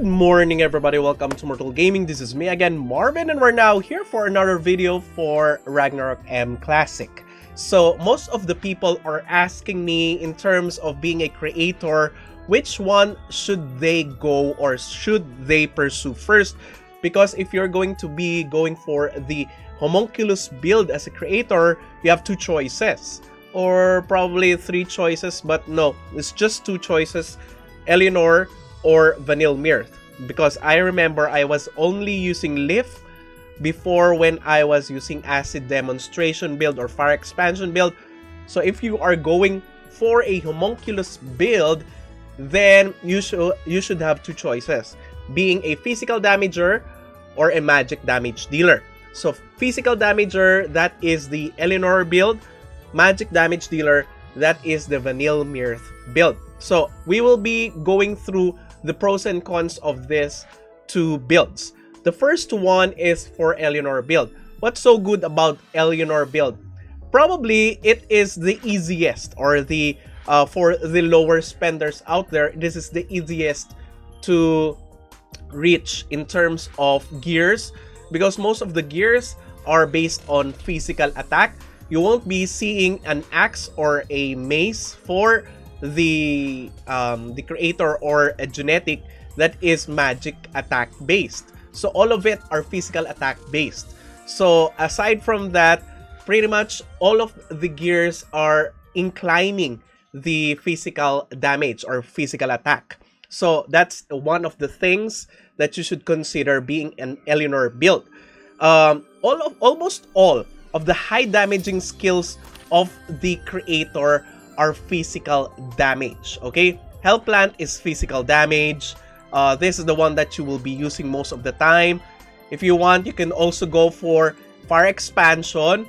Good morning everybody, welcome to Immortal Gaming. This is me again, Marvin, and we're now here for another video for Ragnarok M Classic. So most of the people are asking me in terms of being a creator, which one should they go or should they pursue first? Because if you're going to be going for the homunculus build as a creator, you have two choices. Or probably three choices, but no, it's just two choices. Eleanor or Vanilmirth, because I remember I was only using Lift before when I was using acid demonstration build or fire expansion build. So if you are going for a homunculus build, then you should have two choices, being a physical damager or a magic damage dealer. So physical damager, that is the Eleanor build. Magic damage dealer, that is the Vanilmirth build. So we will be going through the pros and cons of these two builds. The first one is for Eleanor build. What's so good about Eleanor build? Probably it is the easiest, or the for the lower spenders out there, this is the easiest to reach in terms of gears, because most of the gears are based on physical attack. You won't be seeing an axe or a mace for the creator, or a genetic that is magic attack based. So all of it are physical attack based. So aside from that, pretty much all of the gears are inclining the physical damage or physical attack. So that's one of the things that you should consider being an Eleanor build. Almost all of the high damaging skills of the creator are physical damage. Okay, Hellplant is physical damage. This is the one that you will be using most of the time. If you want, you can also go for fire expansion.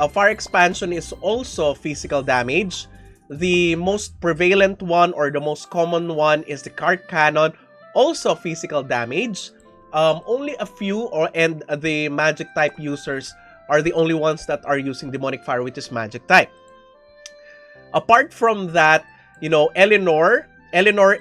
Fire expansion is also physical damage. The most prevalent one, or the most common one, is the card cannon, also physical damage. Only a few and the magic type users are the only ones that are using demonic fire, which is magic type. Apart from that, you know, Eleanor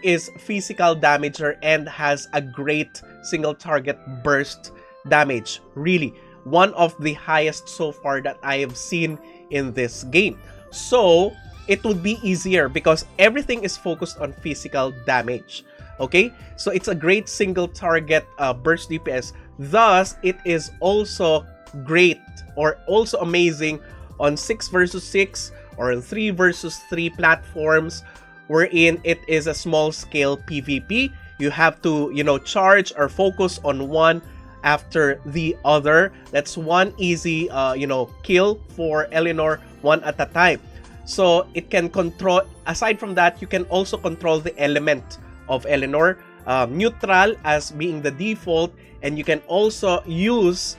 is physical damager and has a great single target burst damage. Really, one of the highest so far that I have seen in this game. So it would be easier because everything is focused on physical damage. Okay, so it's a great single target burst DPS. Thus, it is also great, or also amazing, on 6 versus 6 or in 3 versus 3 platforms, wherein it is a small scale PvP. You have to, you know, charge or focus on one after the other. That's one easy, kill for Eleanor, one at a time. So it can control, aside from that, you can also control the element of Eleanor, neutral as being the default, and you can also use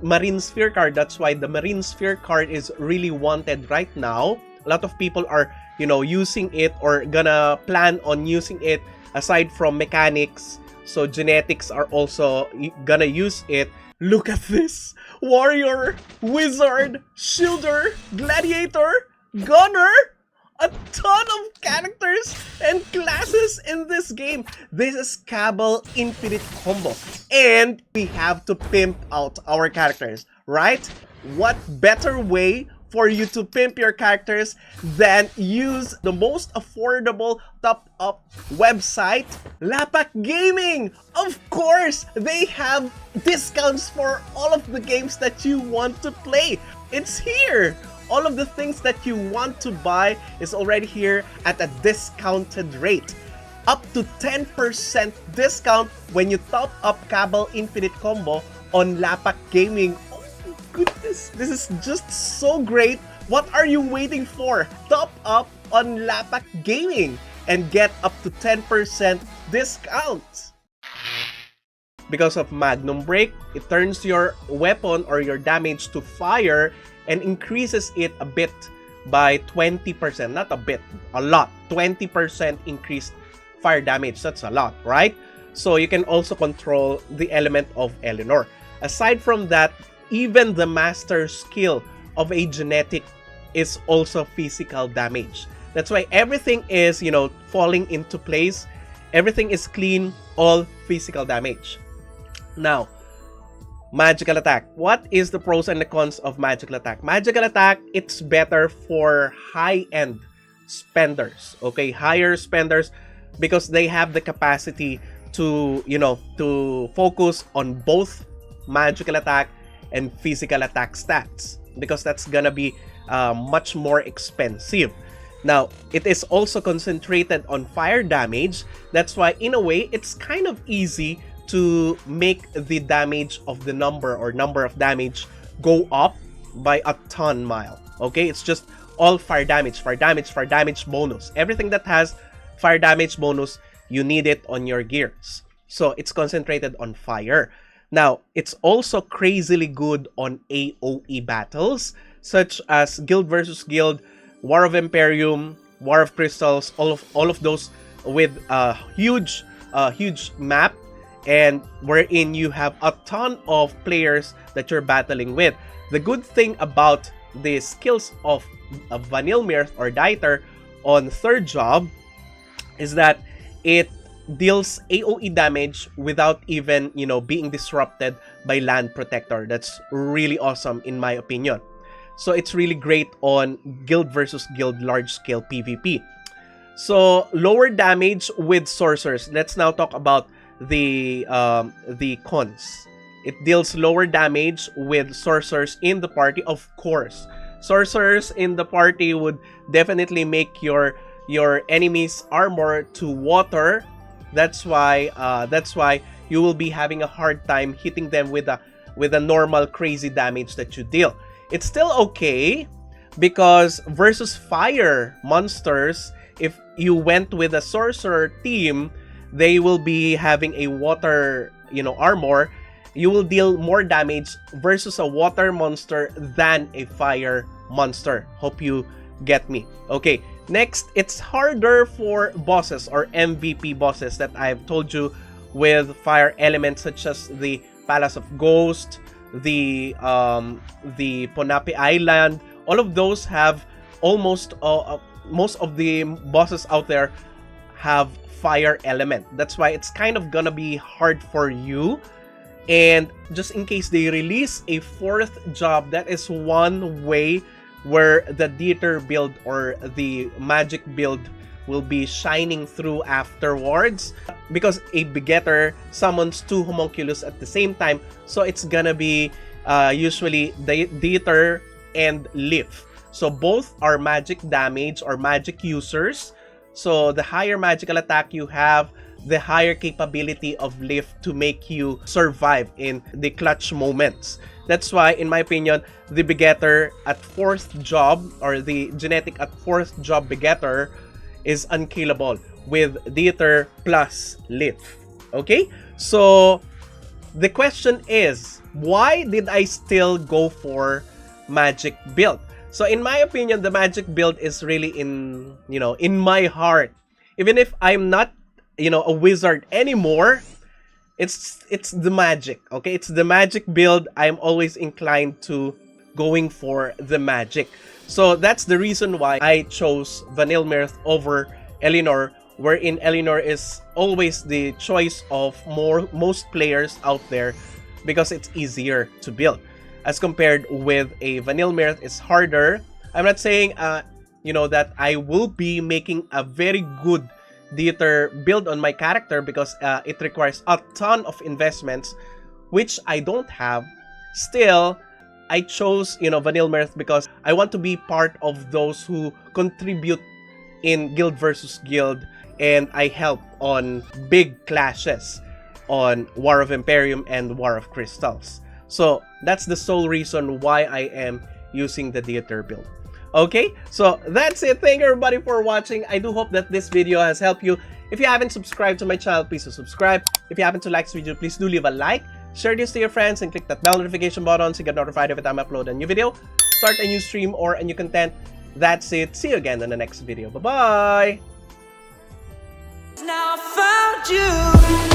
Marine Sphere card. That's why the Marine Sphere card is really wanted right now. A lot of people are, you know, using it or gonna plan on using it aside from mechanics. So genetics are also gonna use it. Look at this! Warrior, Wizard, Shielder, Gladiator, Gunner! A ton of characters and classes in this game. This is Cabal Infinite Combo, and we have to pimp out our characters, right? What better way for you to pimp your characters than use the most affordable top-up website, Lapakgaming? Of course, they have discounts for all of the games that you want to play. It's here. All of the things that you want to buy is already here at a discounted rate. Up to 10% discount when you top up Cabal Infinite Combo on Lapakgaming. Oh my goodness, this is just so great. What are you waiting for? Top up on Lapakgaming and get up to 10% discount. Because of Magnum Break, it turns your weapon or your damage to fire and increases it a bit by 20%. Not a bit, a lot. 20% increased fire damage. That's a lot, right? So you can also control the element of Eleanor. Aside from that, even the master skill of a genetic is also physical damage. That's why everything is, you know, falling into place. Everything is clean, all physical damage. Now, magical attack. What is the pros and the cons of magical attack? Magical attack, it's better for high-end spenders, okay? Higher spenders, because they have the capacity to, you know, to focus on both magical attack and physical attack stats, because that's gonna be much more expensive. Now, it is also concentrated on fire damage. That's why, in a way, it's kind of easy to make the damage of the number of damage go up by a ton mile. Okay, it's just all fire damage bonus. Everything that has fire damage bonus, you need it on your gears. So it's concentrated on fire. Now, it's also crazily good on AoE battles, such as Guild versus Guild, War of Imperium, War of Crystals, all of those with a huge map, and wherein you have a ton of players that you're battling with. The good thing about the skills of Vanilmirth or Dieter on third job is that it deals AoE damage without even, you know, being disrupted by Land Protector. That's really awesome in my opinion. So it's really great on Guild versus Guild large-scale PvP. So lower damage with sorcerers. Let's now talk about the cons. It deals lower damage with sorcerers in the party, of course. Sorcerers in the party would definitely make your enemy's armor to water. That's why you will be having a hard time hitting them with a normal crazy damage that you deal. It's still okay, because versus fire monsters, if you went with a sorcerer team, they will be having a water, you know, armor. You will deal more damage versus a water monster than a fire monster. Hope you get me. Okay, next, it's harder for bosses or MVP bosses that I've told you, with fire elements such as the Palace of Ghost, the Ponape Island. All of those have almost most of the bosses out there have fire element. That's why it's kind of gonna be hard for you. And just in case they release a fourth job, that is one way where the Dieter build or the magic build will be shining through afterwards, because a begetter summons two homunculus at the same time. So it's gonna be usually the Dieter and Leaf. So both are magic damage or magic users. So the higher magical attack you have, the higher capability of Leaf to make you survive in the clutch moments. That's why, in my opinion, the begetter at fourth job, or the genetic at fourth job begetter, is unkillable with Dieter plus Leaf. Okay? So the question is, why did I still go for magic build? So in my opinion, the magic build is really in my heart. Even if I'm not, a wizard anymore, it's the magic, okay? It's the magic build. I'm always inclined to going for the magic. So that's the reason why I chose Vanilmirth over Eleanor, wherein Eleanor is always the choice of most players out there because it's easier to build. As compared with a Vanilmirth, it's harder. I'm not saying, that I will be making a very good Dieter build on my character, because it requires a ton of investments, which I don't have. Still, I chose, Vanilmirth because I want to be part of those who contribute in Guild versus Guild, and I help on big clashes on War of Imperium and War of Crystals. So that's the sole reason why I am using the Dieter build. Okay, so that's it. Thank you everybody for watching. I do hope that this video has helped you. If you haven't subscribed to my channel, please do subscribe. If you happen to like this video, please do leave a like. Share this to your friends and click that bell notification button so you get notified every time I upload a new video, start a new stream, or a new content. That's it. See you again in the next video. Bye-bye! Now I found you.